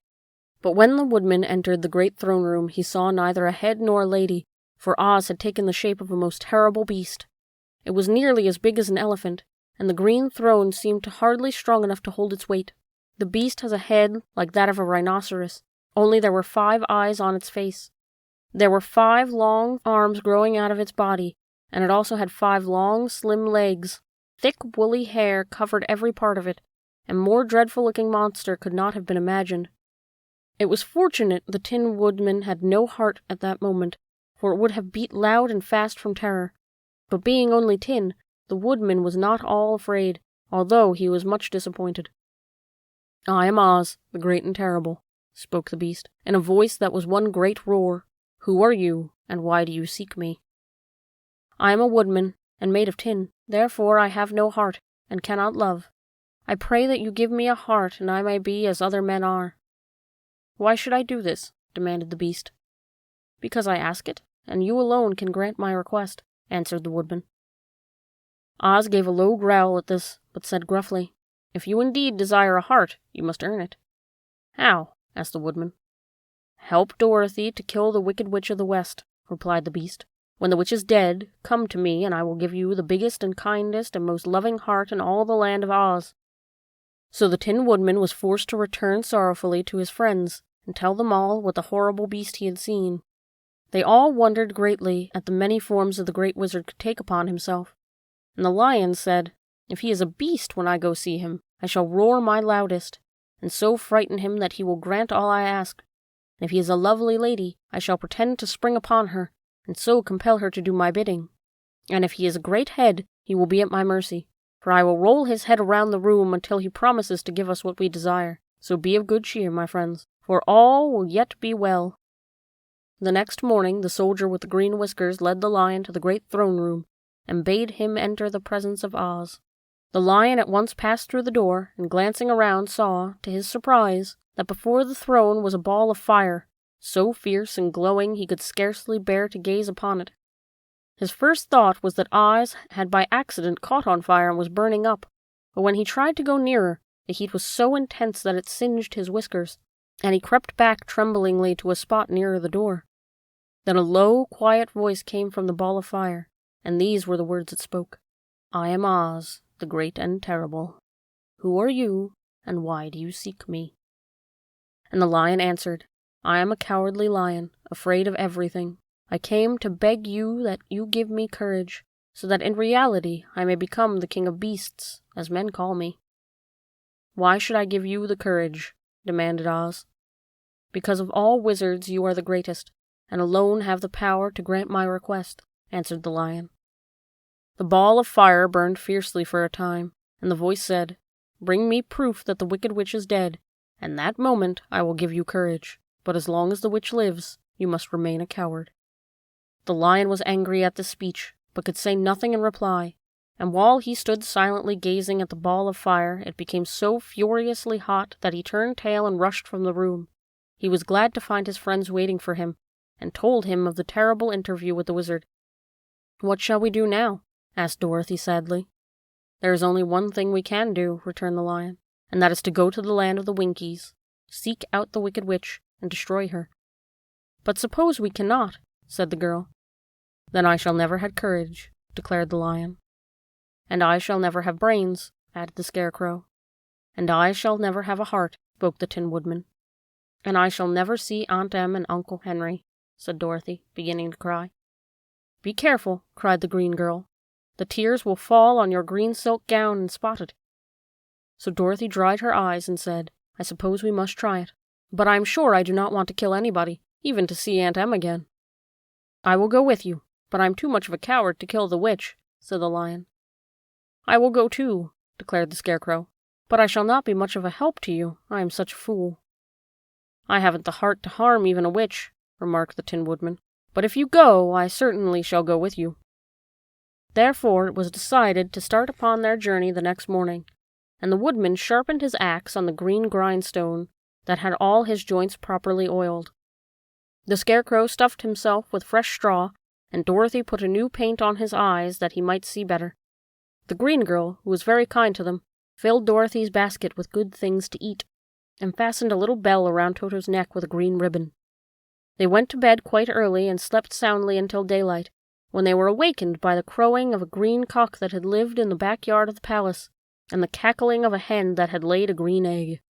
S1: But when the Woodman entered the great throne room, he saw neither a head nor a lady, for Oz had taken the shape of a most terrible beast. It was nearly as big as an elephant, and the green throne seemed hardly strong enough to hold its weight. The beast has a head like that of a rhinoceros, only there were 5 eyes on its face. There were 5 long arms growing out of its body, and it also had 5 long, slim legs. Thick, woolly hair covered every part of it, and more dreadful-looking monster could not have been imagined. It was fortunate the Tin Woodman had no heart at that moment, for it would have beat loud and fast from terror. But being only tin, the Woodman was not all afraid, although he was much disappointed. "I am Oz, the great and terrible," spoke the beast, in a voice that was one great roar. "Who are you, and why do you seek me?" "I am a woodman, and made of tin. Therefore I have no heart, and cannot love. I pray that you give me a heart, and I may be as other men are." "Why should I do this?" demanded the beast. "Because I ask it, and you alone can grant my request," answered the woodman. Oz gave a low growl at this, but said gruffly, "If you indeed desire a heart, you must earn it." "How?" asked the woodman. "Help Dorothy to kill the Wicked Witch of the West," replied the beast. "When the witch is dead, come to me, and I will give you the biggest and kindest and most loving heart in all the land of Oz." So the Tin Woodman was forced to return sorrowfully to his friends and tell them all what the horrible beast he had seen. They all wondered greatly at the many forms the great wizard could take upon himself. And the lion said, "If he is a beast when I go see him, I shall roar my loudest, and so frighten him that he will grant all I ask. And if he is a lovely lady, I shall pretend to spring upon her, and so compel her to do my bidding. And if he is a great head, he will be at my mercy, for I will roll his head around the room until he promises to give us what we desire. So be of good cheer, my friends, for all will yet be well." The next morning the soldier with the green whiskers led the lion to the great throne room, and bade him enter the presence of Oz. The lion at once passed through the door, and glancing around saw, to his surprise, that before the throne was a ball of fire, so fierce and glowing he could scarcely bear to gaze upon it. His first thought was that Oz had by accident caught on fire and was burning up, but when he tried to go nearer, the heat was so intense that it singed his whiskers, and he crept back tremblingly to a spot nearer the door. Then a low, quiet voice came from the ball of fire, and these were the words it spoke. "I am Oz, the great and terrible. Who are you, and why do you seek me?" And the lion answered, "I am a cowardly lion, afraid of everything. I came to beg you that you give me courage, so that in reality I may become the king of beasts, as men call me." "Why should I give you the courage?" demanded Oz. "Because of all wizards you are the greatest, and alone have the power to grant my request," answered the lion. The ball of fire burned fiercely for a time, and the voice said, "Bring me proof that the Wicked Witch is dead, and that moment I will give you courage, but as long as the witch lives, you must remain a coward." The lion was angry at this speech, but could say nothing in reply, and while he stood silently gazing at the ball of fire, it became so furiously hot that he turned tail and rushed from the room. He was glad to find his friends waiting for him, and told him of the terrible interview with the wizard. "What shall we do now?" asked Dorothy sadly. "There is only one thing we can do," returned the lion, "and that is to go to the land of the Winkies, seek out the Wicked Witch, and destroy her." "But suppose we cannot," said the girl. "Then I shall never have courage," declared the lion. "And I shall never have brains," added the Scarecrow. "And I shall never have a heart," spoke the Tin Woodman. "And I shall never see Aunt Em and Uncle Henry," said Dorothy, beginning to cry. "Be careful," cried the green girl. "The tears will fall on your green silk gown and spot it." So Dorothy dried her eyes and said, "I suppose we must try it. But I am sure I do not want to kill anybody, even to see Aunt Em again." "I will go with you, but I am too much of a coward to kill the witch," said the lion. "I will go too," declared the Scarecrow, "but I shall not be much of a help to you, I am such a fool." "I haven't the heart to harm even a witch," remarked the Tin Woodman, "but if you go, I certainly shall go with you." Therefore it was decided to start upon their journey the next morning, and the woodman sharpened his axe on the green grindstone that had all his joints properly oiled. The Scarecrow stuffed himself with fresh straw, and Dorothy put a new paint on his eyes that he might see better. The green girl, who was very kind to them, filled Dorothy's basket with good things to eat, and fastened a little bell around Toto's neck with a green ribbon. They went to bed quite early and slept soundly until daylight, when they were awakened by the crowing of a green cock that had lived in the backyard of the palace, and the cackling of a hen that had laid a green egg.